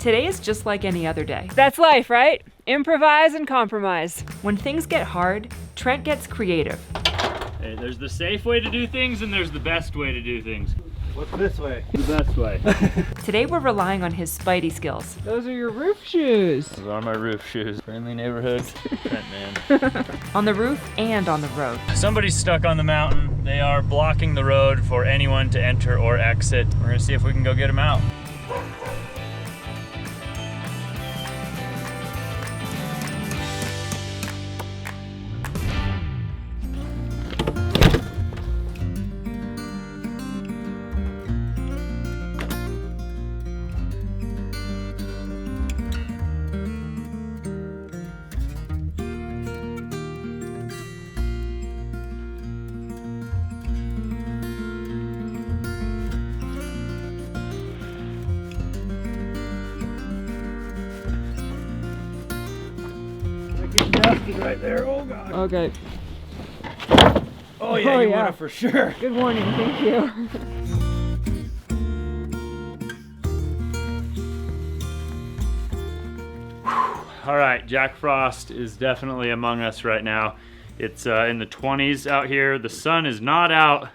Today is just like any other day. That's life, right? Improvise and compromise. When things get hard, Trent gets creative. Hey, there's the safe way to do things and there's the best way to do things. What's this way? The best way. Today we're relying on his spidey skills. Those are your roof shoes. Those are my roof shoes. Friendly neighborhood, Trent man. On the roof and on the road. Somebody's stuck on the mountain. They are blocking the road for anyone to enter or exit. We're gonna see if we can go get them out. Getting dusty right there. Oh god. Okay. Oh yeah, Oh, you yeah. want it for sure. Good morning, thank you. All right, Jack Frost is definitely among us right now. It's in the 20s out here. The sun is not out.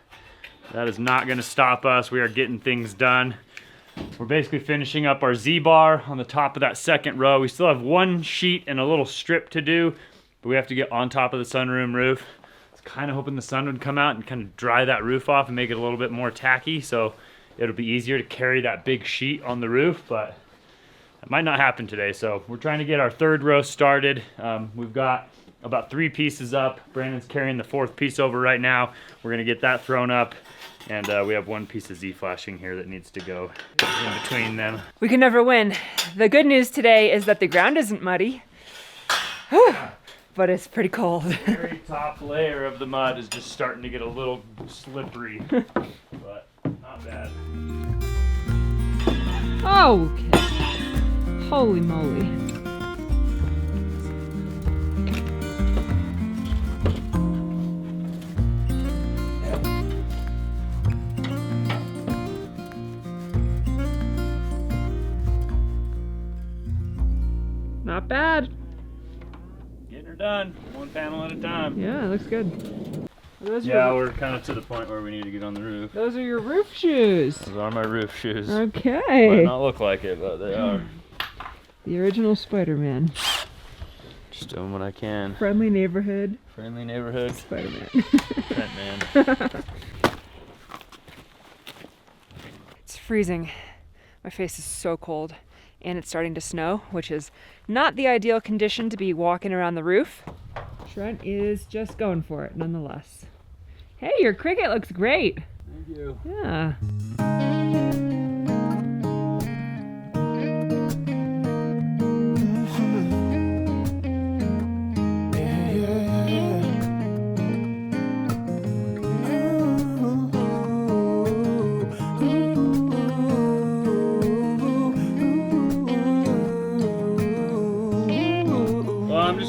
That is not gonna stop us. We are getting things done. We're basically finishing up our Z-bar on the top of that second row. We still have one sheet and a little strip to do, but we have to get on top of the sunroom roof. I was kind of hoping the sun would come out and kind of dry that roof off and make it a little bit more tacky, so it'll be easier to carry that big sheet on the roof, but that might not happen today. So we're trying to get our third row started. We've got about 3 pieces up. Brandon's carrying the 4th piece over right now. We're gonna get that thrown up. And we have 1 piece of Z-flashing here that needs to go in between them. We can never win. The good news today is that the ground isn't muddy, but it's pretty cold. The very top layer of the mud is just starting to get a little slippery, but not bad. Oh, okay. Holy moly. Not bad. Getting her done, 1 panel at a time. Yeah, it looks good. Yeah, we're kind of to the point where we need to get on the roof. Those are your roof shoes. Those are my roof shoes. Might Okay. not look like it, but they are. The original Spider-Man. Just doing what I can. Friendly neighborhood. Friendly neighborhood. Spider-Man. Trent man. It's freezing. My face is so cold. And it's starting to snow, which is not the ideal condition to be walking around the roof. Trent is just going for it nonetheless. Hey, your cricket looks great. Thank you. Yeah.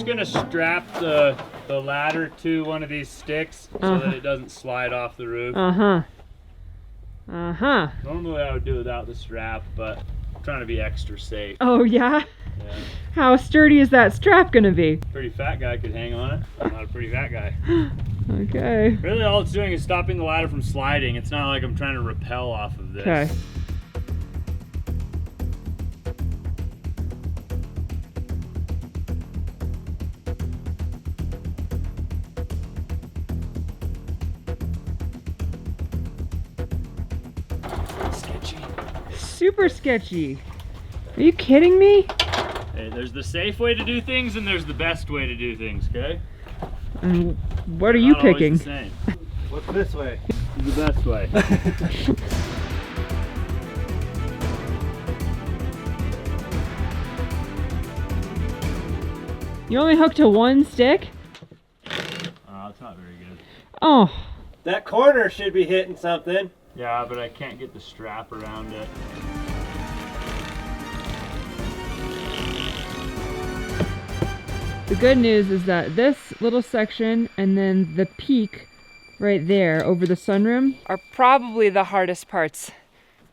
Gonna strap the ladder to one of these sticks so that it doesn't slide off the roof. Normally I would do without the strap, but I'm trying to be extra safe. Oh yeah? Yeah. How sturdy is that strap gonna be? Pretty fat guy could hang on it. I'm not a pretty fat guy. Okay. Really all it's doing is stopping the ladder from sliding. It's not like I'm trying to rappel off of this. Okay. Super sketchy. Are you kidding me? Hey, there's the safe way to do things and there's the best way to do things, okay? And what are you Not always picking? the same. What's this way? The best way. You only hooked to 1 stick? It's not very good. Oh. That corner should be hitting something. Yeah, but I can't get the strap around it. The good news is that this little section and then the peak right there over the sunroom are probably the hardest parts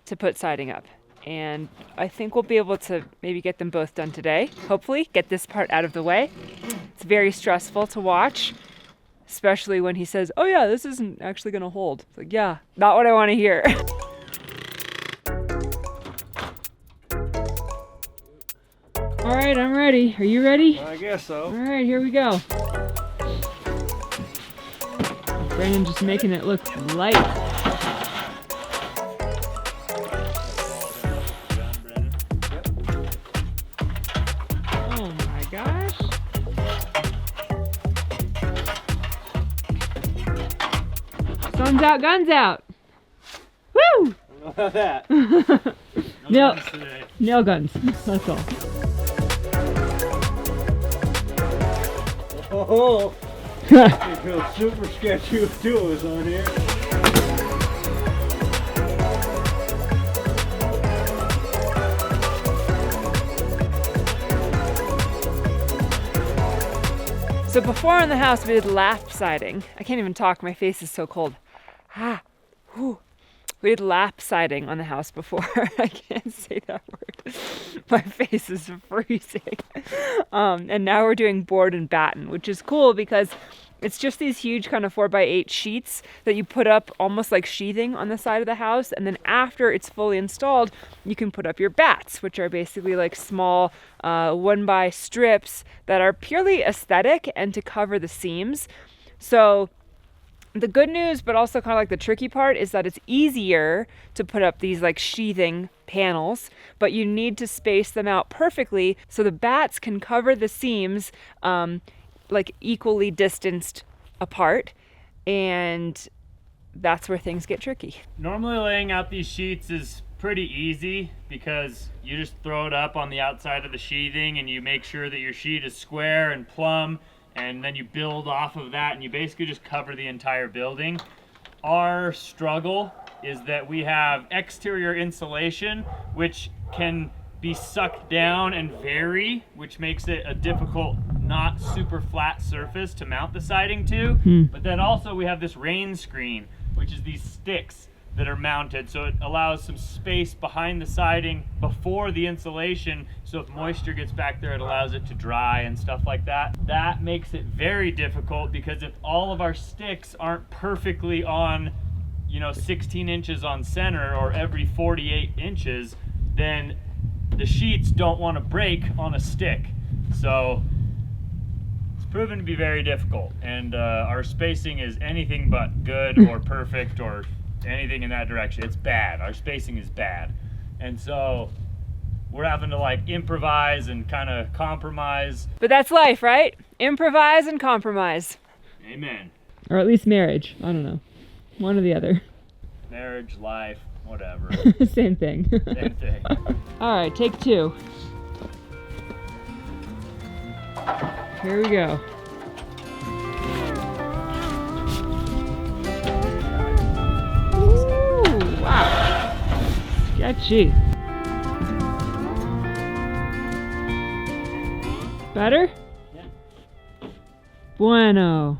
to put siding up. and I think we'll be able to maybe get them both done today. Hopefully, get this part out of the way. It's very stressful to watch, especially when he says, oh yeah, this isn't actually gonna hold. It's like, yeah, not what I wanna hear. All right, I'm ready. Are you ready? I guess so. All right, here we go. Brandon just making it look light. Oh my gosh. Sun's out, guns out. Woo! How about that? Nail guns, that's all. Oh, it feels super sketchy with two of us on here. So before in the house we did lap siding. I can't even talk, my face is so cold. We did lap siding on the house before. I can't say that word. My face is freezing. And now we're doing board and batten, which is cool because it's just these huge kind of 4x8 sheets that you put up almost like sheathing on the side of the house. And then after it's fully installed, you can put up your bats, which are basically like small 1x strips that are purely aesthetic and to cover the seams. So the good news, but also kind of like the tricky part, is that it's easier to put up these like sheathing panels, but you need to space them out perfectly so the bats can cover the seams like equally distanced apart, and that's where things get tricky. Normally laying out these sheets is pretty easy because you just throw it up on the outside of the sheathing and you make sure that your sheet is square and plumb, and then you build off of that and you basically just cover the entire building. Our struggle is that we have exterior insulation which can be sucked down and vary, which makes it a difficult, not super flat surface to mount the siding to. But then also we have this rain screen, which is these sticks that are mounted, so it allows some space behind the siding before the insulation, so if moisture gets back there it allows it to dry and stuff like that. That makes it very difficult because if all of our sticks aren't perfectly on, 16 inches on center or every 48 inches, then the sheets don't want to break on a stick. So it's proven to be very difficult, and our spacing is anything but good or perfect or anything in that direction. It's bad. Our spacing is bad, and so we're having to like improvise and kind of compromise. But that's life, right? Improvise and compromise. Amen. Or at least marriage. I don't know. One or the other. Marriage, life, whatever. Same thing. Same thing. All right, take two. Here we go. Ooh, wow. Sketchy. Better? Yeah. Bueno.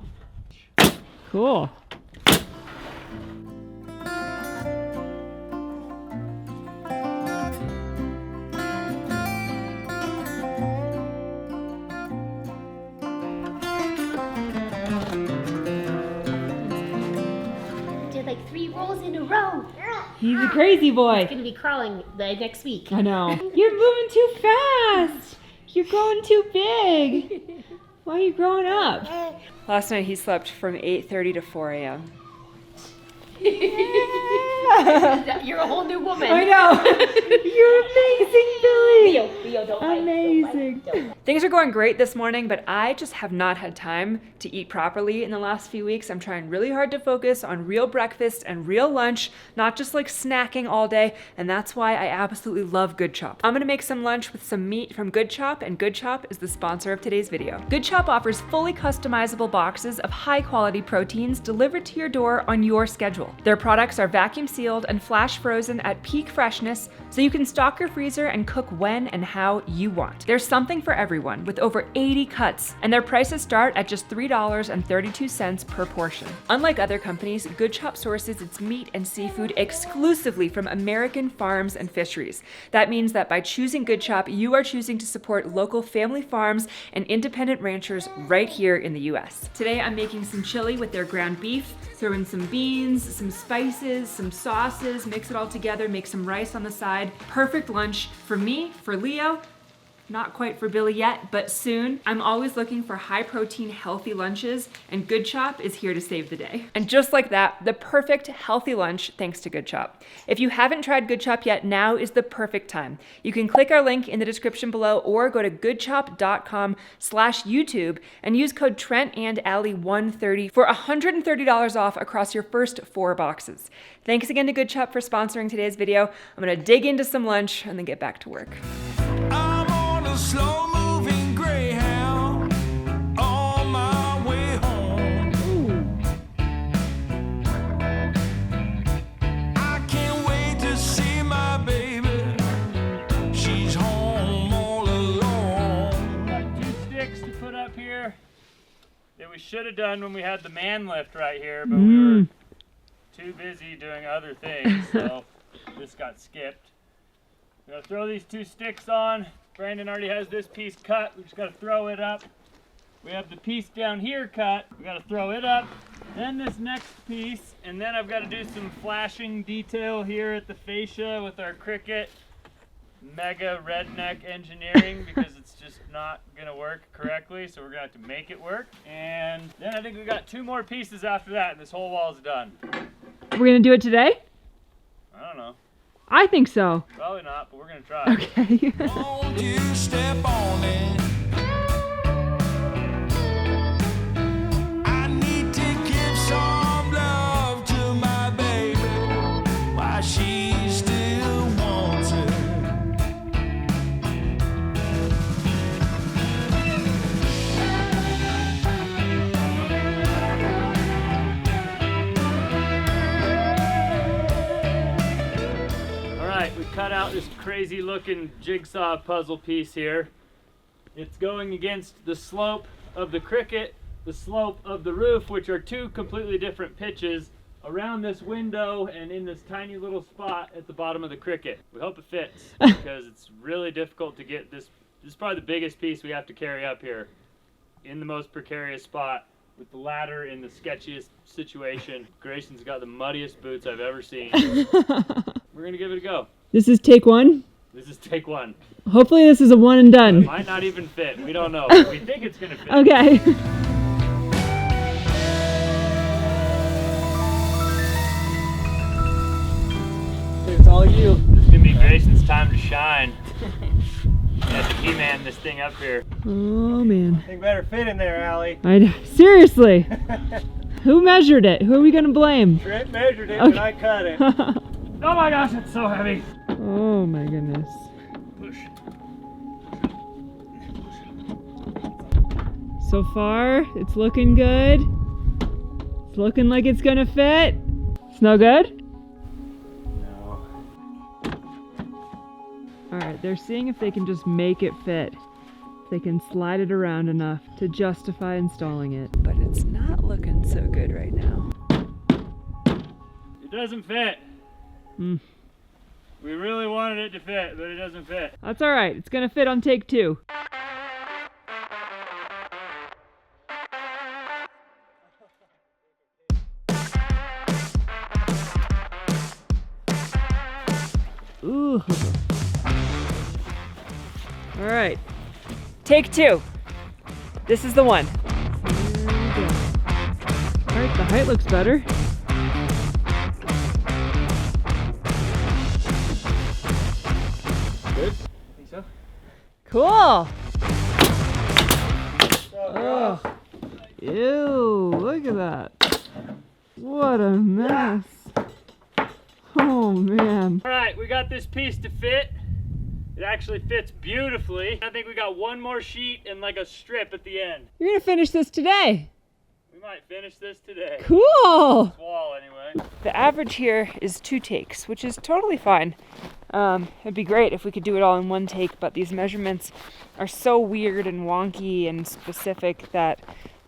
Cool. He's a crazy boy. He's gonna be crawling the next week. I know. You're moving too fast. You're growing too big. Why are you growing up? Last night he slept from 8:30 to 4 a.m. You're a whole new woman. I know. You're amazing, Billy. Leo, don't fight. Amazing. Don't fight. Things are going great this morning, but I just have not had time to eat properly in the last few weeks. I'm trying really hard to focus on real breakfast and real lunch, not just like snacking all day, and that's why I absolutely love Good Chop. I'm gonna make some lunch with some meat from Good Chop, and Good Chop is the sponsor of today's video. Good Chop offers fully customizable boxes of high-quality proteins delivered to your door on your schedule. Their products are vacuum sealed and flash frozen at peak freshness, so you can stock your freezer and cook when and how how you want. There's something for everyone with over 80 cuts, and their prices start at just $3.32 per portion. Unlike other companies, Good Chop sources its meat and seafood exclusively from American farms and fisheries. That means that by choosing Good Chop, you are choosing to support local family farms and independent ranchers right here in the US. Today I'm making some chili with their ground beef, throw in some beans, some spices, some sauces, mix it all together, make some rice on the side. Perfect lunch for me, for Leo. Not quite for Billy yet, but soon. I'm always looking for high protein, healthy lunches, and Good Chop is here to save the day. And just like that, the perfect healthy lunch thanks to Good Chop. If you haven't tried Good Chop yet, now is the perfect time. You can click our link in the description below or go to goodchop.com/YouTube and use code Trent and Allie 130 for $130 off across your first 4 boxes. Thanks again to Good Chop for sponsoring today's video. I'm gonna dig into some lunch and then get back to work. Slow-moving Greyhound on my way home. I can't wait to see my baby. She's home all alone. Got 2 sticks to put up here that we should have done when we had the man lift right here, but we were too busy doing other things, so this got skipped. We're gonna throw these 2 sticks on. Brandon already has this piece cut. We just gotta throw it up. We have the piece down here cut. We gotta throw it up. Then this next piece, and then I've gotta do some flashing detail here at the fascia with our Cricut mega redneck engineering because it's just not gonna work correctly, so we're gonna have to make it work. And then I think we got 2 more pieces after that, and this whole wall's done. We're gonna do it today? I don't know. I think so. Probably not, but we're gonna try. Okay. Won't you step on it? I need to give some love to my baby while she still wants it. We cut out this crazy looking jigsaw puzzle piece here. It's going against the slope of the Cricut, the slope of the roof, which are 2 completely different pitches around this window and in this tiny little spot at the bottom of the Cricut. We hope it fits because it's really difficult to get this. This is probably the biggest piece we have to carry up here in the most precarious spot with the ladder in the sketchiest situation. Grayson's got the muddiest boots I've ever seen. We're gonna give it a go. This is take 1. This is take 1. Hopefully this is a one and It done. might not even fit. We don't know. But we think it's gonna fit. Okay. It's all you. This is gonna be Grayson's time to shine. We have to He-Man this thing up here. Oh man. Think better fit in there, Allie. Seriously. Who measured it? Who are we gonna blame? Trent measured it Okay. when I cut it. Oh my gosh, it's so heavy. Oh my goodness. Push. So far, it's looking good. It's looking like it's gonna fit. Smell good? No. Alright, they're seeing if they can just make it fit. If they can slide it around enough to justify installing it. But it's not looking so good right now. It doesn't fit. Mm. We really wanted it to fit, but it doesn't fit. That's alright, it's gonna fit on take 2. Ooh. Alright. Take 2. This is the one. Alright, the height looks better. Good? Think so? Cool! Oh. Ew, look at that. What a mess. Oh man. All right, we got this piece to fit. It actually fits beautifully. I think we got one more sheet and like a strip at the end. You're gonna finish this today. We might finish this today. Cool! This wall anyway. The average here is 2 takes, which is totally fine. It'd be great if we could do it all in one take, but these measurements are so weird and wonky and specific that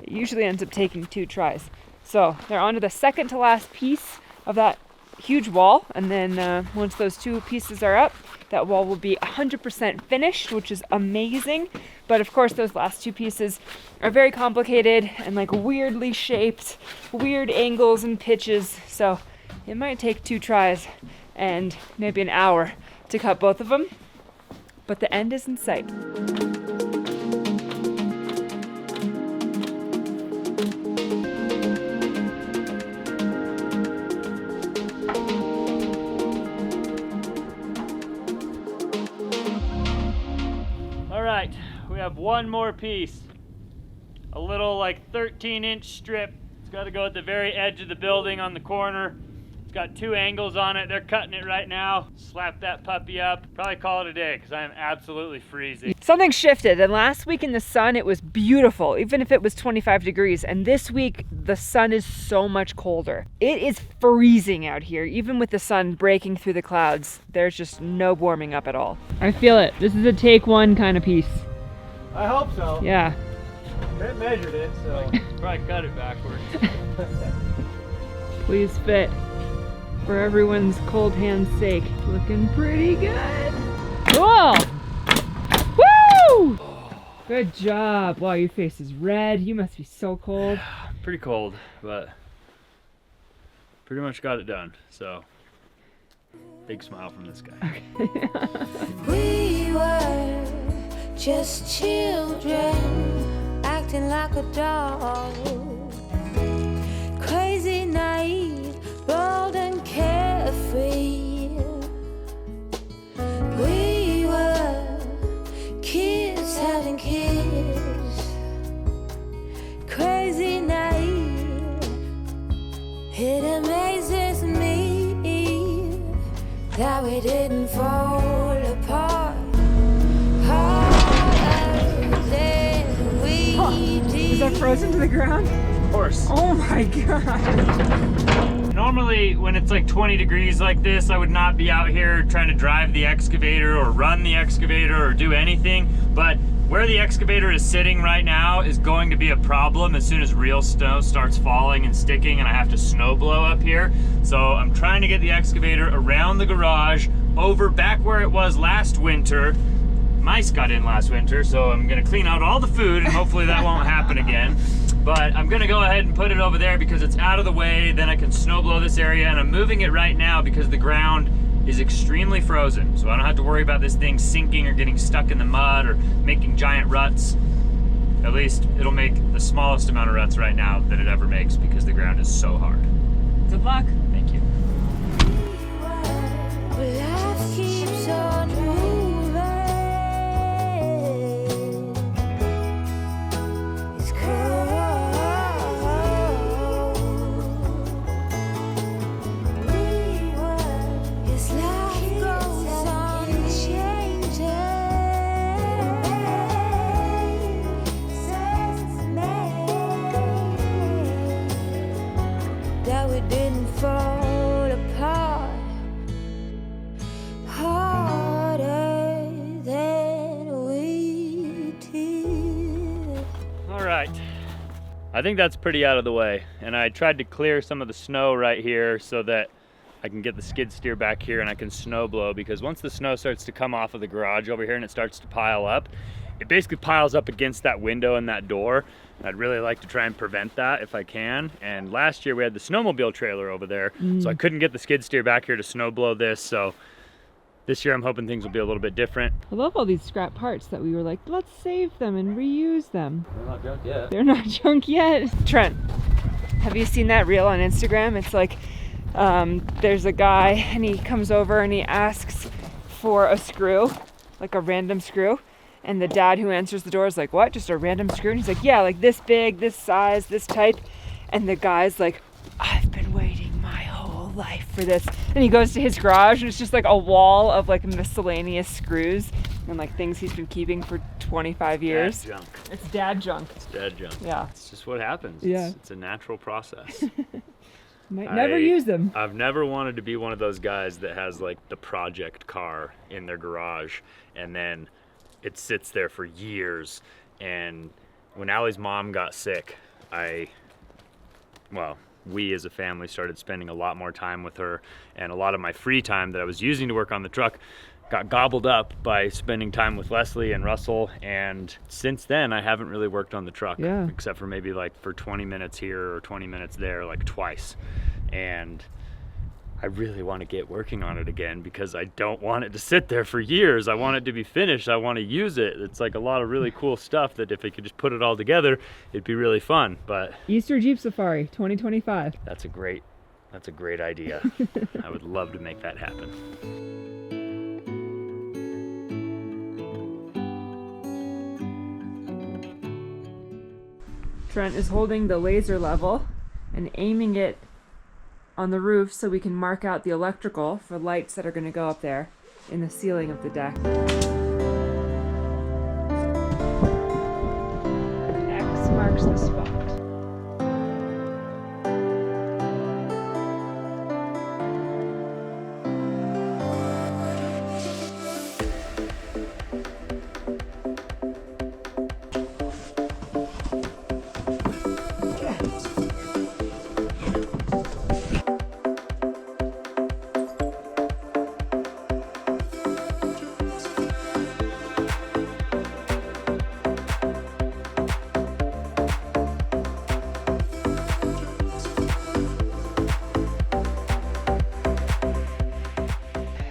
it usually ends up taking 2 tries. So they're on to the second to last piece of that huge wall, and then once those 2 pieces are up, that wall will be 100% finished, which is amazing. But of course those last 2 pieces are very complicated and like weirdly shaped, weird angles and pitches, so it might take 2 tries and maybe an hour to cut both of them, but the end is in sight. All right, we have one more piece. A little like 13-inch strip. It's got to go at the very edge of the building on the corner. It's got 2 angles on it. They're cutting it right now. Slap that puppy up. Probably call it a day because I am absolutely freezing. Something shifted, and last week in the sun it was beautiful, even if it was 25 degrees, and this week the sun is so much colder. It is freezing out here, even with the sun breaking through the clouds. There's just no warming up at all. I feel it. This is a take 1 kind of piece. I hope so. Yeah. Trent measured it, so. Probably cut it backwards. Please fit. For everyone's cold hand's sake. Looking pretty good. Cool! Woo! Good job. Wow, your face is red. You must be so cold. Pretty cold, but pretty much got it done. So, big smile from this guy. We were just children, acting like a doll. Crazy, naive, bold and carefree. We were kids having kids. Crazy, naive. It amazes me that we didn't fall apart. Is that frozen to the ground? Of course. Oh my god. Normally, when it's like 20 degrees like this, I would not be out here trying to drive the excavator or run the excavator or do anything. But where the excavator is sitting right now is going to be a problem as soon as real snow starts falling and sticking and I have to snow blow up here. So I'm trying to get the excavator around the garage, over back where it was last winter. Mice got in last winter, so I'm gonna clean out all the food and hopefully that won't happen again. But I'm gonna go ahead and put it over there because it's out of the way, then I can snow blow this area, and I'm moving it right now because the ground is extremely frozen. So I don't have to worry about this thing sinking or getting stuck in the mud or making giant ruts. At least it'll make the smallest amount of ruts right now that it ever makes because the ground is so hard. Good luck. Thank you. Life keeps on moving. It's cold. Yes, life goes on changing. Says me that we didn't fall apart. Harder than we did. All right, I think that's pretty out of the way. And I tried to clear some of the snow right here so that I can get the skid steer back here and I can snow blow, because once the snow starts to come off of the garage over here and it starts to pile up, it basically piles up against that window and that door. And I'd really like to try and prevent that if I can. And last year we had the snowmobile trailer over there, so I couldn't get the skid steer back here to snow blow this. So this year I'm hoping things will be a little bit different. I love all these scrap parts that we were like, let's save them and reuse them. They're not junk yet. They're not junk yet. Trent, have you seen that reel on Instagram? It's like, there's a guy and he comes over and he asks for a screw, like a random screw. And the dad who answers the door is like, what, just a random screw? And he's like, yeah, like this big, this size, this type. And the guy's like, I've been waiting my whole life for this. And he goes to his garage and it's just like a wall of like miscellaneous screws and like things he's been keeping for 25 years. Dad junk. It's dad junk. It's dad junk. Yeah. It's just what happens. Yeah. It's a natural process. Might never use them. I've never wanted to be one of those guys that has like the project car in their garage and then it sits there for years. And when Allie's mom got sick, we as a family started spending a lot more time with her, and a lot of my free time that I was using to work on the truck got gobbled up by spending time with Leslie and Russell. And since then I haven't really worked on the truck, except for maybe like for 20 minutes here or 20 minutes there, like twice. And I really want to get working on it again because I don't want it to sit there for years. I want it to be finished. I want to use it. It's like a lot of really cool stuff that if I could just put it all together, it'd be really fun. But Easter Jeep Safari 2025. That's a great idea. I would love to make that happen. Trent is holding the laser level and aiming it on the roof so we can mark out the electrical for lights that are going to go up there in the ceiling of the deck. X marks the spot.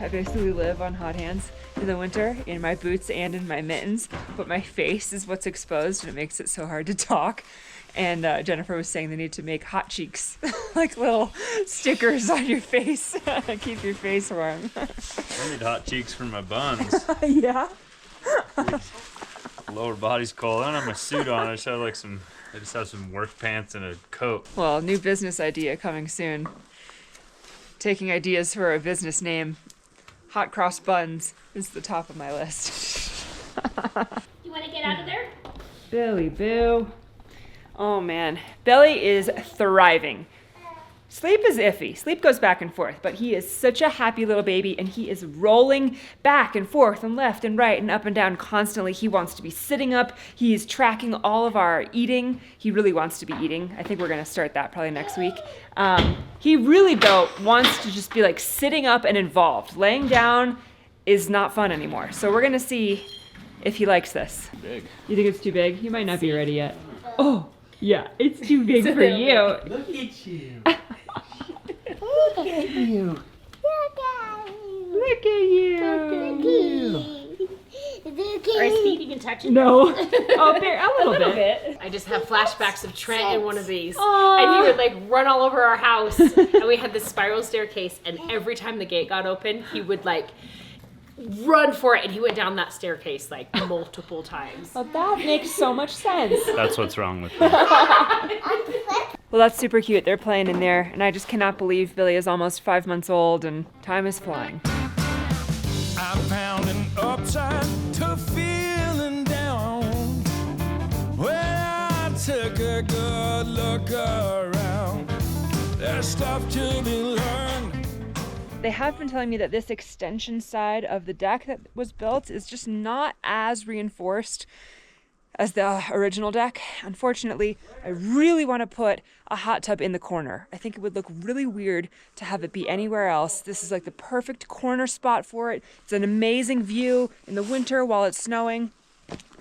I basically live on hot hands in the winter, in my boots and in my mittens, but my face is what's exposed and it makes it so hard to talk. And Jennifer was saying they need to make hot cheeks, like little stickers on your face, keep your face warm. I need hot cheeks for my buns. Yeah? Lower body's cold. I don't have my suit on. I just have some work pants and a coat. Well, new business idea coming soon. Taking ideas for a business name. Hot cross buns is the top of my list. You want to get out of there? Billy Boo. Oh man, Billy is thriving. Sleep is iffy. Sleep goes back and forth, but he is such a happy little baby and he is rolling back and forth and left and right and up and down constantly. He wants to be sitting up. He is tracking all of our eating. He really wants to be eating. I think we're going to start that probably next week. He really, though, wants to just be like sitting up and involved. Laying down is not fun anymore. So we're going to see if he likes this. Big. You think it's too big? You might not be ready yet. Oh, yeah, it's too big for you. Look at you. Look at you. Look at you. Are his feet even touching? No. Oh, there, a little bit. I just have flashbacks of Trent in one of these. And he would like run all over our house. And we had this spiral staircase. And every time the gate got open, he would like run for it. And he went down that staircase like multiple times. Well, that makes so much sense. That's what's wrong with me. Well, that's super cute. They're playing in there. And I just cannot believe Billy is almost 5 months old and time is flying. I'm pounding upside to feeling down. When I took a good look around, there's stuff to be learned. They have been telling me that this extension side of the deck that was built is just not as reinforced as the original deck. Unfortunately, I really want to put a hot tub in the corner. I think it would look really weird to have it be anywhere else. This is like the perfect corner spot for it. It's an amazing view in the winter while it's snowing,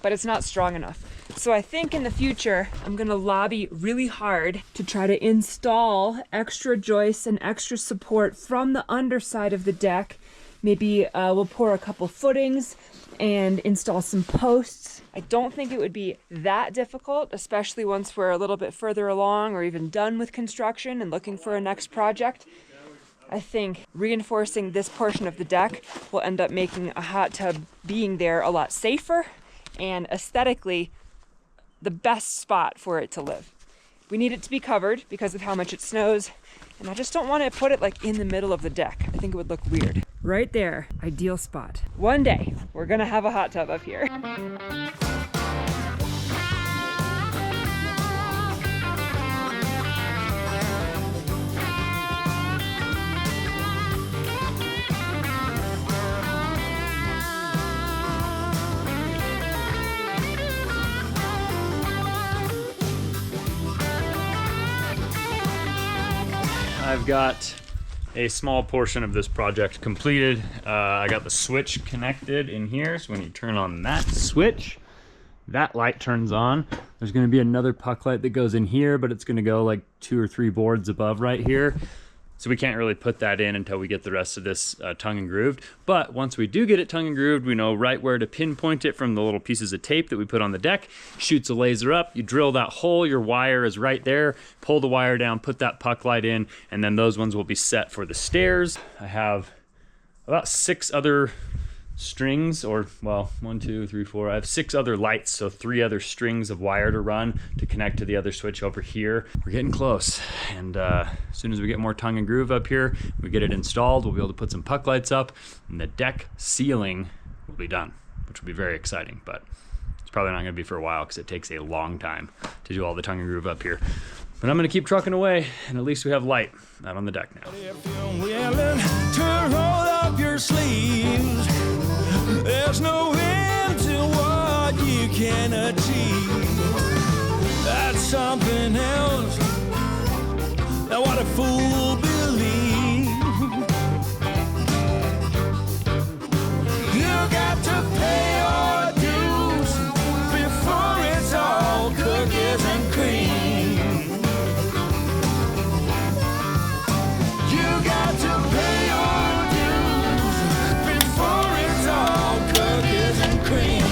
but it's not strong enough. So I think in the future, I'm gonna lobby really hard to try to install extra joists and extra support from the underside of the deck. Maybe we'll pour a couple footings and install some posts. I don't think it would be that difficult, especially once we're a little bit further along or even done with construction and looking for a next project. I think reinforcing this portion of the deck will end up making a hot tub being there a lot safer and aesthetically the best spot for it to live. We need it to be covered because of how much it snows, and I just don't want to put it like in the middle of the deck. I think it would look weird. Right there, ideal spot. One day, we're gonna have a hot tub up here. I've got a small portion of this project completed. I got the switch connected in here, so when you turn on that switch, that light turns on. There's gonna be another puck light that goes in here, but it's gonna go like 2 or 3 boards above right here. So we can't really put that in until we get the rest of this tongue and grooved. But once we do get it tongue and grooved, we know right where to pinpoint it from the little pieces of tape that we put on the deck. Shoots a laser up, you drill that hole, your wire is right there, pull the wire down, put that puck light in, and then those ones will be set for the stairs. I have about 6 other strings, or well, 1, 2, 3, 4. I have 6 other lights, so 3 other strings of wire to run to connect to the other switch over here. We're getting close, and as soon as we get more tongue and groove up here, we get it installed, we'll be able to put some puck lights up, and the deck ceiling will be done, which will be very exciting, but it's probably not gonna be for a while because it takes a long time to do all the tongue and groove up here. But I'm gonna keep trucking away, and at least we have light out on the deck now. If you're willing to roll up your sleeves, there's no end to what you can achieve. That's something else than what a fool believes. You got to pay your dues before it's all cookies and cream. You got to pay your dues before it's all cookies and cream.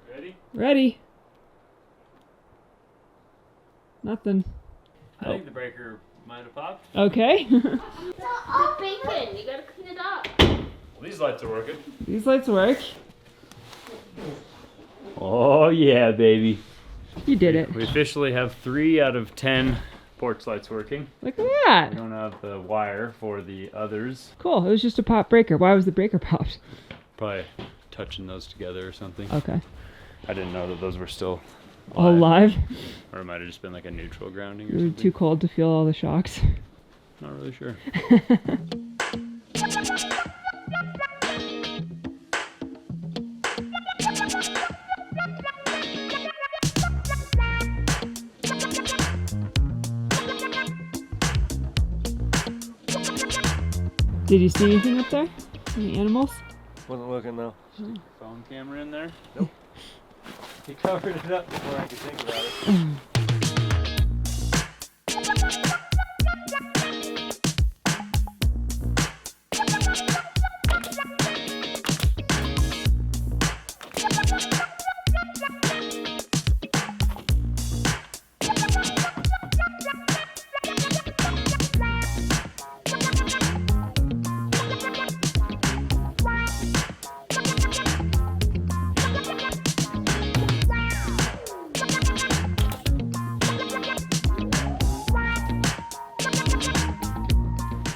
Ready? Ready. Nothing. I think the breaker might have popped. Okay. It's all bacon. You gotta clean it up. Well, these lights are working. These lights work. Oh yeah, baby. You did it. We officially have 3 out of 10 porch lights working. Look at We that. don't have the wire for the others. Cool. It was just a pop breaker. Why was the breaker popped? Probably touching those together or something. Okay. I didn't know that those were still All live. Or it might have just been like a neutral grounding or You were something. too cold to feel all the shocks. Not really sure. Did you see anything up there? Any animals? Wasn't looking though. Phone camera in there? He covered it up before I could think about it.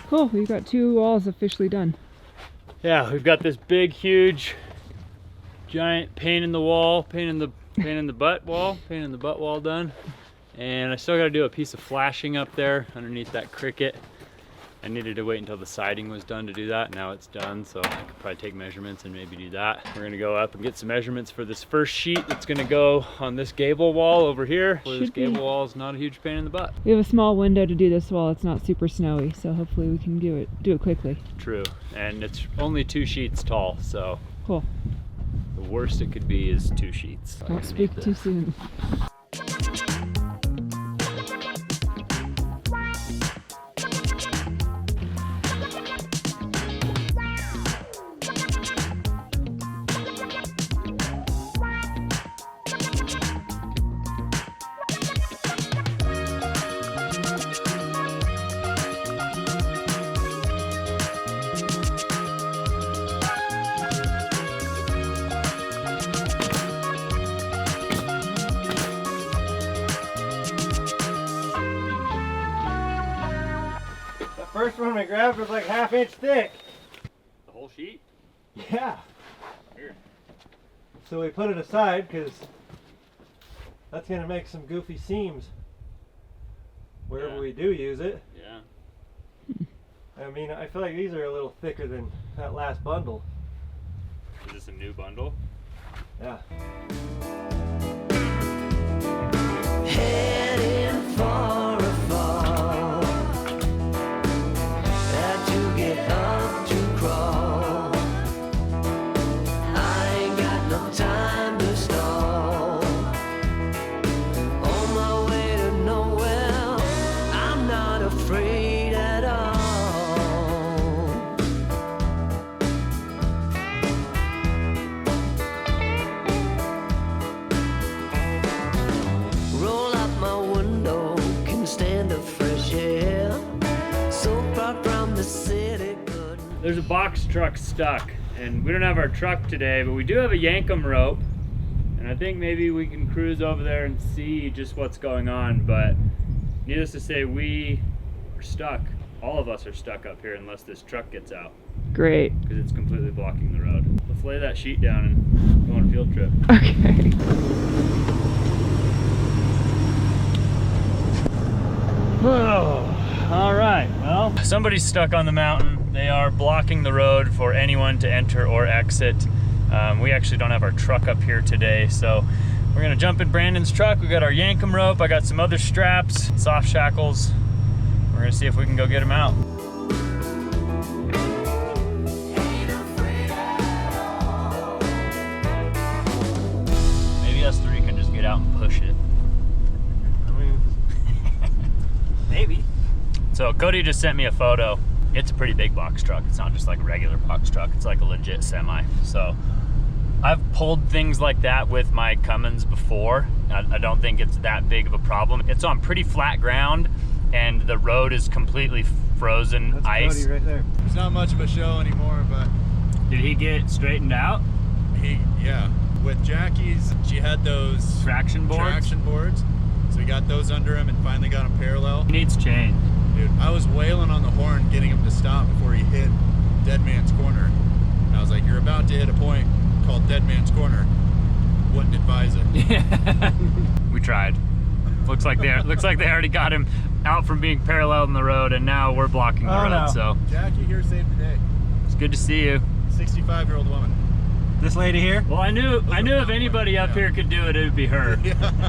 Cool. We've got 2 walls officially done. Yeah, we've got this big, huge, giant pain in the wall, pain in the butt wall done. And I still got to do a piece of flashing up there underneath that cricket. I needed to wait until the siding was done to do that. Now it's done, so I could probably take measurements and maybe do that. We're gonna go up and get some measurements for this first sheet that's gonna go on this gable wall over here. Where this Should be. gable wall is not a huge pain in the butt. We have a small window to do this while it's not super snowy, so hopefully we can do it quickly. True, and it's only 2 sheets tall, so Cool. the worst it could be is 2 sheets. Don't speak too soon. The first one we grabbed was like 1/2 inch thick. The whole sheet? Yeah. Weird. So we put it aside because that's gonna make some goofy seams wherever Yeah. we do use it. Yeah. I mean, I feel like these are a little thicker than that last bundle. Is this a new bundle? Yeah. Heading for a fall. Had to get up to crawl. I ain't got no time to stall. On my way to nowhere, I'm not afraid at all. Roll out my window, can stand the fresh air. So far from the city, good. There's a box truck stuck, and we don't have our truck today, but we do have a Yankum rope, and I think maybe we can cruise over there and see just what's going on. But needless to say, we are stuck. All of us are stuck up here unless this truck gets out, Great. because it's completely blocking the road. Let's lay that sheet down and go on a field trip. Okay. Oh, all right. Well, somebody's stuck on the mountain. They are blocking the road for anyone to enter or exit. We actually don't have our truck up here today, so we're gonna jump in Brandon's truck. We got our Yankum rope. I got some other straps, soft shackles. We're gonna see if we can go get them out. Maybe us three can just get out and push it. Maybe. So Cody just sent me a photo. It's a pretty big box truck. It's not just like a regular box truck. It's like a legit semi. So I've pulled things like that with my Cummins before. I don't think it's that big of a problem. It's on pretty flat ground and the road is completely frozen. That's ice. Cody right there. It's not much of a show anymore, but Did he get straightened out? yeah. With Jackie's, she had those Traction boards? So we got those under him and finally got him parallel. He needs change. Dude, I was wailing on the horn getting him to stop before he hit Dead Man's Corner. And I was like, you're about to hit a point called Dead Man's Corner. Wouldn't advise it. Yeah. We tried. Looks like they already got him out from being parallel in the road, and now we're blocking the road. no. So Jackie here saved the day. it's good to see you. 65-year-old woman. This lady here? Well, I knew if anybody up here could do it, it would be her,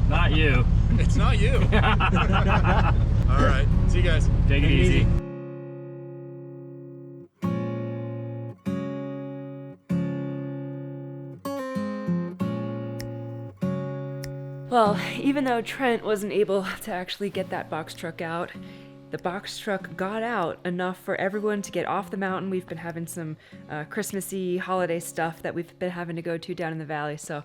not you. It's not you. All right. See you guys. Take it easy. Well, even though Trent wasn't able to actually get that box truck out, the box truck got out enough for everyone to get off the mountain. We've been having some Christmassy holiday stuff that we've been having to go to down in the valley, so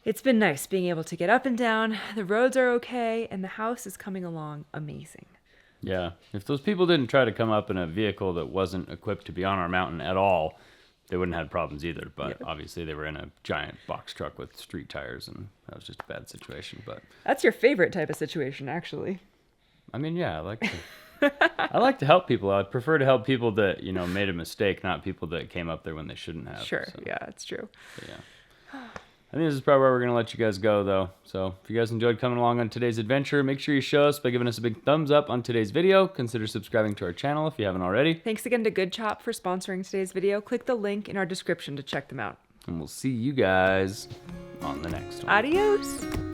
it's been nice being able to get up and down. The roads are okay, and the house is coming along amazing. Yeah, if those people didn't try to come up in a vehicle that wasn't equipped to be on our mountain at all, they wouldn't have had problems either. But obviously they were in a giant box truck with street tires, and that was just a bad situation. But That's your favorite type of situation, actually. I mean, yeah, I like to help people. I prefer to help people that, made a mistake, not people that came up there when they shouldn't have. Sure, So, yeah, it's true. yeah. I think this is probably where we're going to let you guys go, though. So if you guys enjoyed coming along on today's adventure, make sure you show us by giving us a big thumbs up on today's video. Consider subscribing to our channel if you haven't already. Thanks again to Good Chop for sponsoring today's video. Click the link in our description to check them out. And we'll see you guys on the next one. Adios!